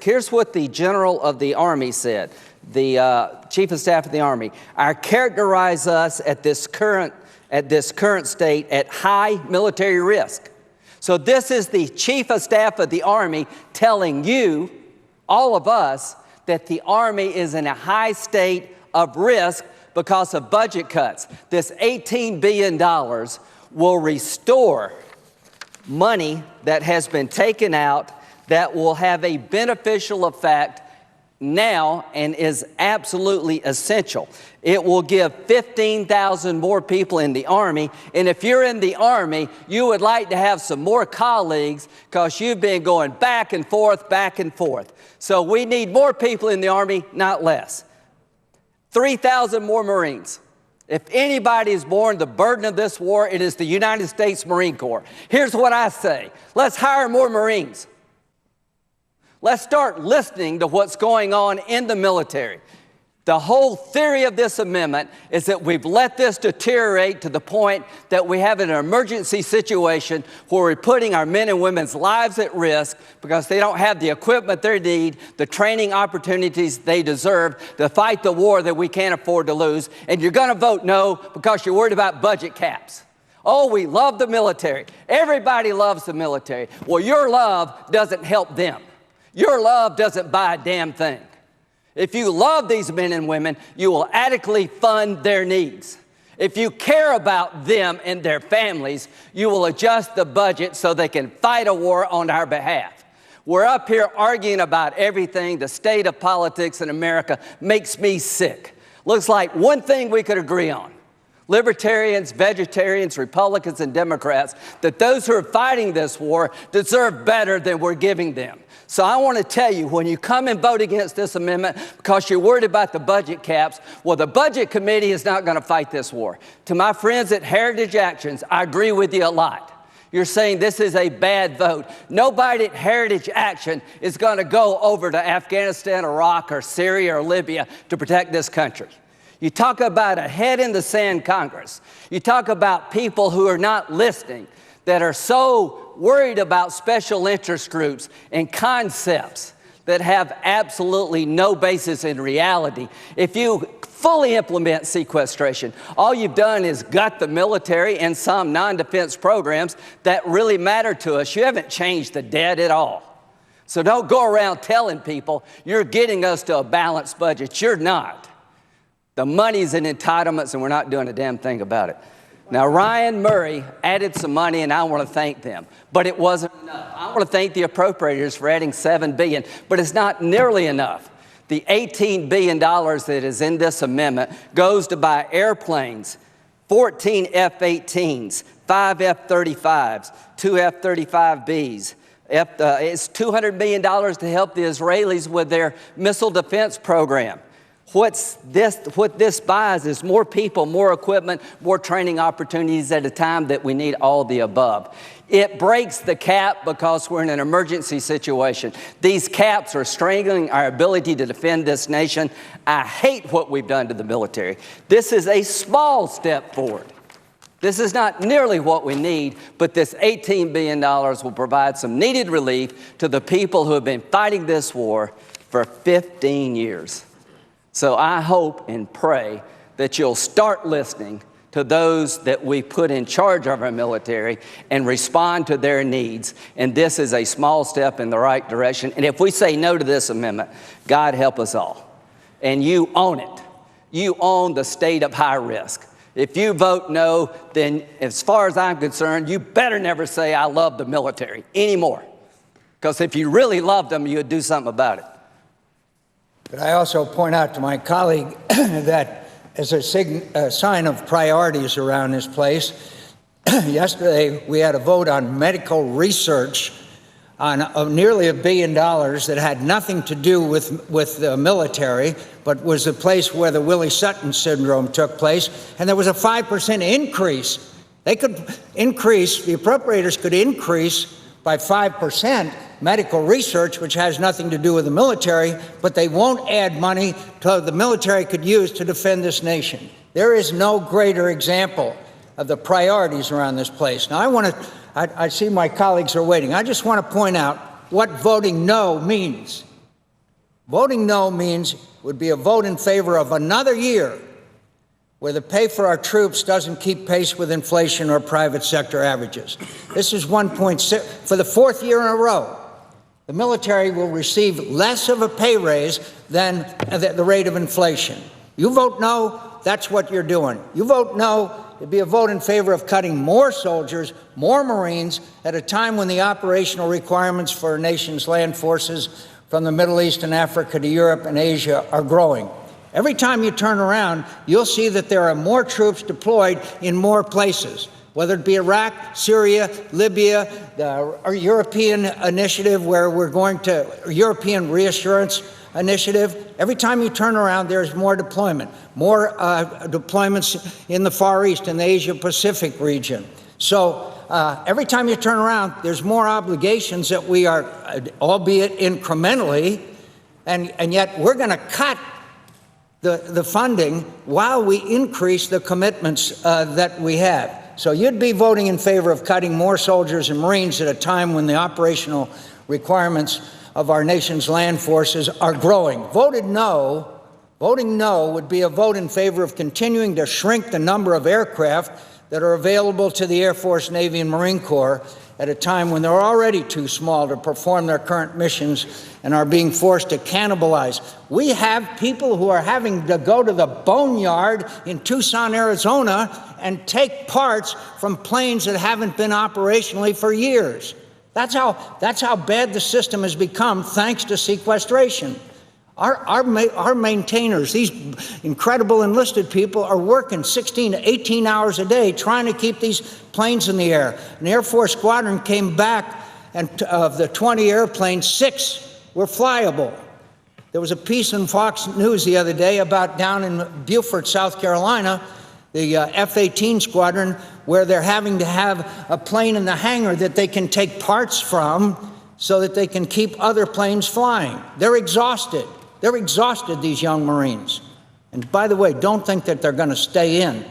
Here's what the General of the Army said, the Chief of Staff of the Army. I characterize us at this current state at high military risk. So this is the Chief of Staff of the Army telling you, all of us, that the Army is in a high state of risk because of budget cuts. This $18 billion will restore money that has been taken out that will have a beneficial effect now and is absolutely essential. It will give 15,000 more people in the Army, and if you're in the Army, you would like to have some more colleagues because you've been going back and forth, back and forth. So we need more people in the Army, not less. 3,000 more Marines. If anybody is borne the burden of this war, it is the United States Marine Corps. Here's what I say. Let's hire more Marines. Let's start listening to what's going on in the military. The whole theory of this amendment is that we've let this deteriorate to the point that we have an emergency situation where we're putting our men and women's lives at risk because they don't have the equipment they need, the training opportunities they deserve to fight the war that we can't afford to lose. And you're going to vote no because you're worried about budget caps. Oh, we love the military. Everybody loves the military. Well, your love doesn't help them. Your love doesn't buy a damn thing. If you love these men and women, you will adequately fund their needs. If you care about them and their families, you will adjust the budget so they can fight a war on our behalf. We're up here arguing about everything. The state of politics in America makes me sick. Looks like one thing we could agree on. Libertarians, vegetarians, Republicans, and Democrats, that those who are fighting this war deserve better than we're giving them. So I want to tell you, when you come and vote against this amendment because you're worried about the budget caps, well, the Budget Committee is not going to fight this war. To my friends at Heritage Actions, I agree with you a lot. You're saying this is a bad vote. Nobody at Heritage Action is going to go over to Afghanistan, Iraq, or Syria, or Libya to protect this country. You talk about a head-in-the-sand Congress. You talk about people who are not listening, that are so worried about special interest groups and concepts that have absolutely no basis in reality. If you fully implement sequestration, all you've done is gut the military and some non-defense programs that really matter to us. You haven't changed the debt at all. So don't go around telling people you're getting us to a balanced budget. You're not. The money's in entitlements, and we're not doing a damn thing about it. Now, Ryan Murray added some money, and I want to thank them. But it wasn't enough. I want to thank the appropriators for adding $7 billion, but it's not nearly enough. The $18 billion that is in this amendment goes to buy airplanes, 14 F-18s, 5 F-35s, 2 F-35Bs. It's $200 million to help the Israelis with their missile defense program. What this buys is more people, more equipment, more training opportunities at a time that we need all the above. It breaks the cap because we're in an emergency situation. These caps are strangling our ability to defend this nation. I hate what we've done to the military. This is a small step forward. This is not nearly what we need, but this $18 billion will provide some needed relief to the people who have been fighting this war for 15 years. So I hope and pray that you'll start listening to those that we put in charge of our military and respond to their needs. And this is a small step in the right direction. And if we say no to this amendment, God help us all. And you own it. You own the state of high risk. If you vote no, then as far as I'm concerned, you better never say I love the military anymore. Because if you really loved them, you would do something about it. But I also point out to my colleague that as a sign of priorities around this place, yesterday we had a vote on medical research on nearly $1 billion that had nothing to do with the military, but was the place where the Willie Sutton syndrome took place. And there was a 5% increase. They could increase, the appropriators could increase by 5% medical research, which has nothing to do with the military, but they won't add money to the military could use to defend this nation. There is no greater example of the priorities around this place. Now, I see my colleagues are waiting. I just want to point out what voting no means. Voting no would be a vote in favor of another year where the pay for our troops doesn't keep pace with inflation or private sector averages. This is 1.6, for the fourth year in a row. The military will receive less of a pay raise than the rate of inflation. You vote no, that's what you're doing. You vote no, it'd be a vote in favor of cutting more soldiers, more Marines, at a time when the operational requirements for our nation's land forces from the Middle East and Africa to Europe and Asia are growing. Every time you turn around, you'll see that there are more troops deployed in more places, whether it be Iraq, Syria, Libya, our European initiative where we're going to, European reassurance initiative. Every time you turn around, there's more deployment, more deployments in the Far East and the Asia-Pacific region. So every time you turn around, there's more obligations that we are, albeit incrementally, and yet we're going to cut the funding while we increase the commitments that we have. So you'd be voting in favor of cutting more soldiers and Marines at a time when the operational requirements of our nation's land forces are growing. Voting no would be a vote in favor of continuing to shrink the number of aircraft that are available to the Air Force, Navy, and Marine Corps at a time when they're already too small to perform their current missions and are being forced to cannibalize. We have people who are having to go to the boneyard in Tucson, Arizona, and take parts from planes that haven't been operationally for years. That's how bad the system has become thanks to sequestration. Our maintainers, these incredible enlisted people, are working 16 to 18 hours a day trying to keep these planes in the air. An Air Force squadron came back, and of the 20 airplanes, 6 were flyable. There was a piece in Fox News the other day about down in Beaufort, South Carolina, the F-18 squadron, where they're having to have a plane in the hangar that they can take parts from so that they can keep other planes flying. They're exhausted. They're exhausted, these young Marines. And by the way, don't think that they're going to stay in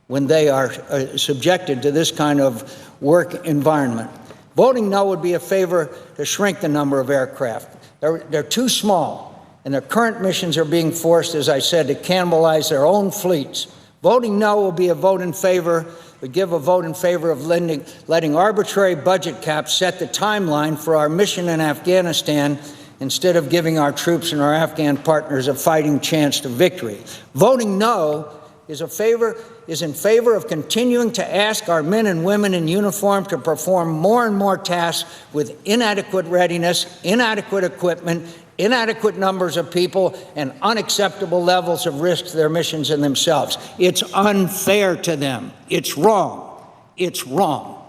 when they are subjected to this kind of work environment. Voting no would be a favor to shrink the number of aircraft. They're too small, and their current missions are being forced, as I said, to cannibalize their own fleets. Voting no will be a vote in favor, would give a vote in favor of letting arbitrary budget caps set the timeline for our mission in Afghanistan instead of giving our troops and our Afghan partners a fighting chance to victory. Voting no is in favor of continuing to ask our men and women in uniform to perform more and more tasks with inadequate readiness, inadequate equipment, inadequate numbers of people, and unacceptable levels of risk to their missions and themselves. It's unfair to them. It's wrong. It's wrong.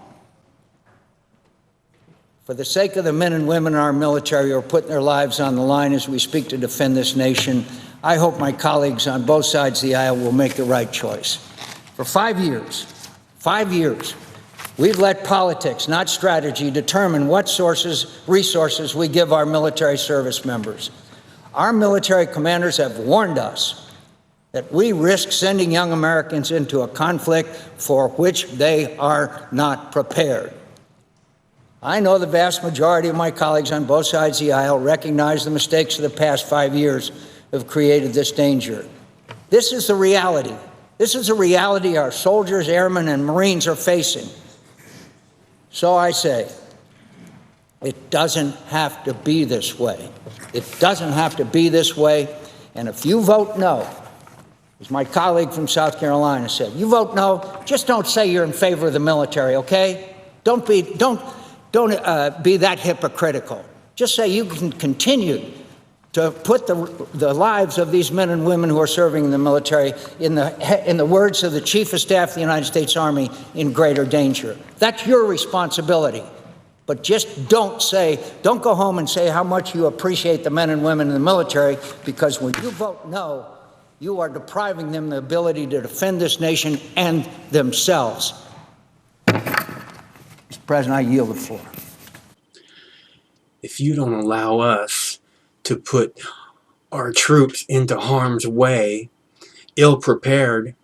For the sake of the men and women in our military who are putting their lives on the line as we speak to defend this nation, I hope my colleagues on both sides of the aisle will make the right choice. For 5 years, we've let politics, not strategy, determine what resources we give our military service members. Our military commanders have warned us that we risk sending young Americans into a conflict for which they are not prepared. I know the vast majority of my colleagues on both sides of the aisle recognize the mistakes of the past 5 years have created this danger. This is the reality. This is the reality our soldiers, airmen, and Marines are facing. So I say, it doesn't have to be this way. It doesn't have to be this way. And if you vote no, as my colleague from South Carolina said, you vote no, just don't say you're in favor of the military, okay? Don't be that hypocritical. Just say you can continue to put the lives of these men and women who are serving in the military, in the words of the Chief of Staff of the United States Army, in greater danger. That's your responsibility. But just don't go home and say how much you appreciate the men and women in the military, because when you vote no, you are depriving them the ability to defend this nation and themselves. Mr. President, I yield the floor. If you don't allow us to put our troops into harm's way, ill-prepared,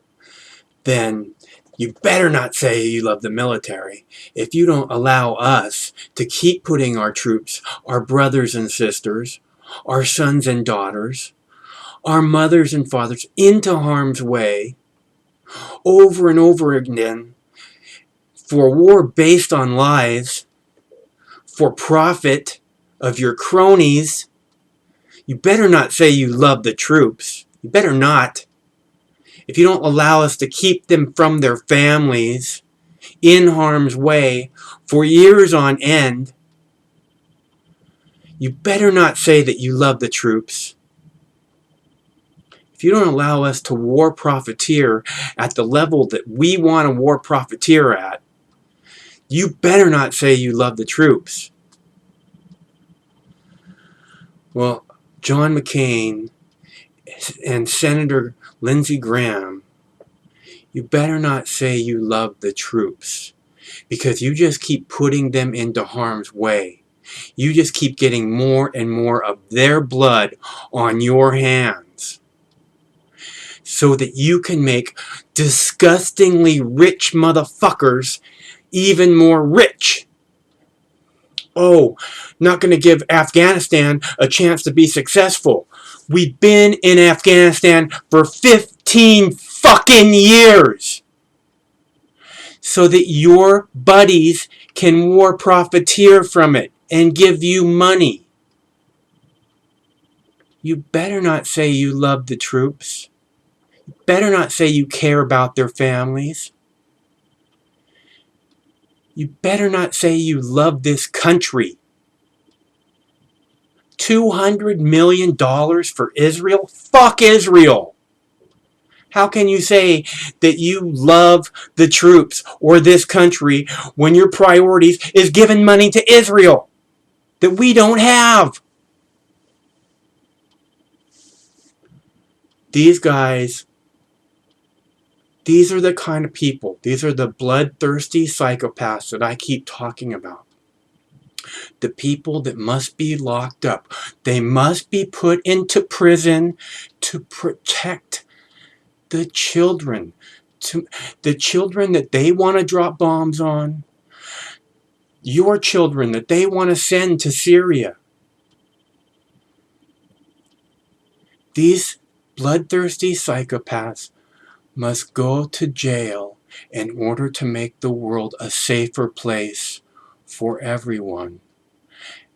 then you better not say you love the military. If you don't allow us to keep putting our troops, our brothers and sisters, our sons and daughters, our mothers and fathers into harm's way over and over again for a war based on lies, for profit of your cronies, you better not say you love the troops. You better not. If you don't allow us to keep them from their families in harm's way for years on end, you better not say that you love the troops. If you don't allow us to war profiteer at the level that we want to war profiteer at, you better not say you love the troops. Well, John McCain and Senator Lindsey Graham, you better not say you love the troops, because you just keep putting them into harm's way. You just keep getting more and more of their blood on your hands so that you can make disgustingly rich motherfuckers even more rich. Oh, not going to give Afghanistan a chance to be successful. We've been in Afghanistan for 15 fucking years so that your buddies can war profiteer from it and give you money. You better not say you love the troops. You better not say you care about their families. You better not say you love this country. $200 million for Israel? Fuck Israel! How can you say that you love the troops or this country when your priorities is giving money to Israel that we don't have? These guys, these are the kind of people, these are the bloodthirsty psychopaths that I keep talking about. The people that must be locked up. They must be put into prison to protect the children. The children that they want to drop bombs on. Your children that they want to send to Syria. These bloodthirsty psychopaths must go to jail in order to make the world a safer place for everyone,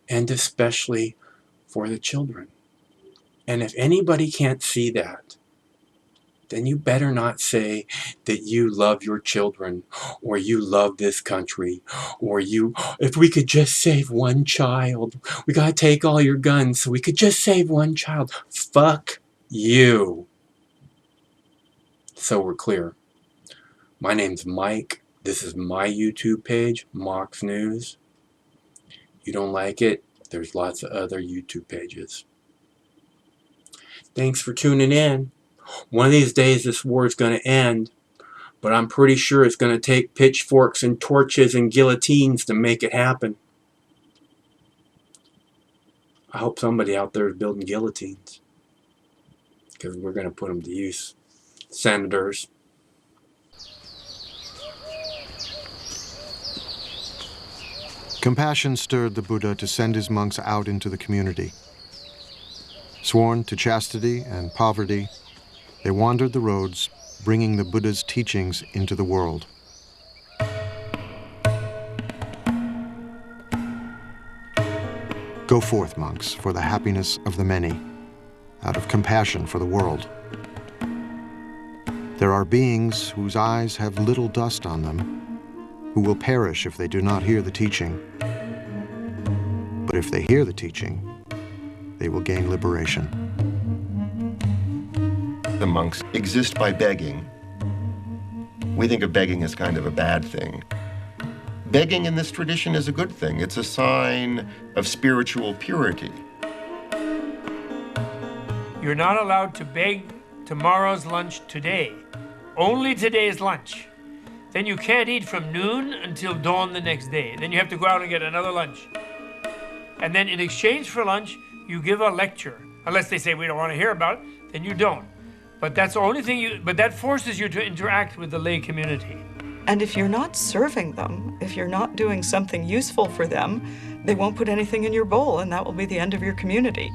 and especially for the children. And if anybody can't see that, then you better not say that you love your children, or you love this country, or if we could just save one child, we gotta take all your guns so we could just save one child. Fuck you. So we're clear. My name's Mike. This is my YouTube page, Mox News. You don't like it? There's lots of other YouTube pages. Thanks for tuning in. One of these days this war is going to end, but I'm pretty sure it's going to take pitchforks and torches and guillotines to make it happen. I hope somebody out there is building guillotines, because we're going to put them to use. Senators. Compassion stirred the Buddha to send his monks out into the community. Sworn to chastity and poverty, they wandered the roads, bringing the Buddha's teachings into the world. Go forth, monks, for the happiness of the many, out of compassion for the world. There are beings whose eyes have little dust on them, who will perish if they do not hear the teaching. But if they hear the teaching, they will gain liberation. The monks exist by begging. We think of begging as kind of a bad thing. Begging in this tradition is a good thing. It's a sign of spiritual purity. You're not allowed to beg tomorrow's lunch today. Only today's lunch. Then you can't eat from noon until dawn the next day. Then you have to go out and get another lunch. And then in exchange for lunch, you give a lecture. Unless they say we don't want to hear about it, then you don't. But that's the only thing but that forces you to interact with the lay community. And if you're not serving them, if you're not doing something useful for them, they won't put anything in your bowl, and that will be the end of your community.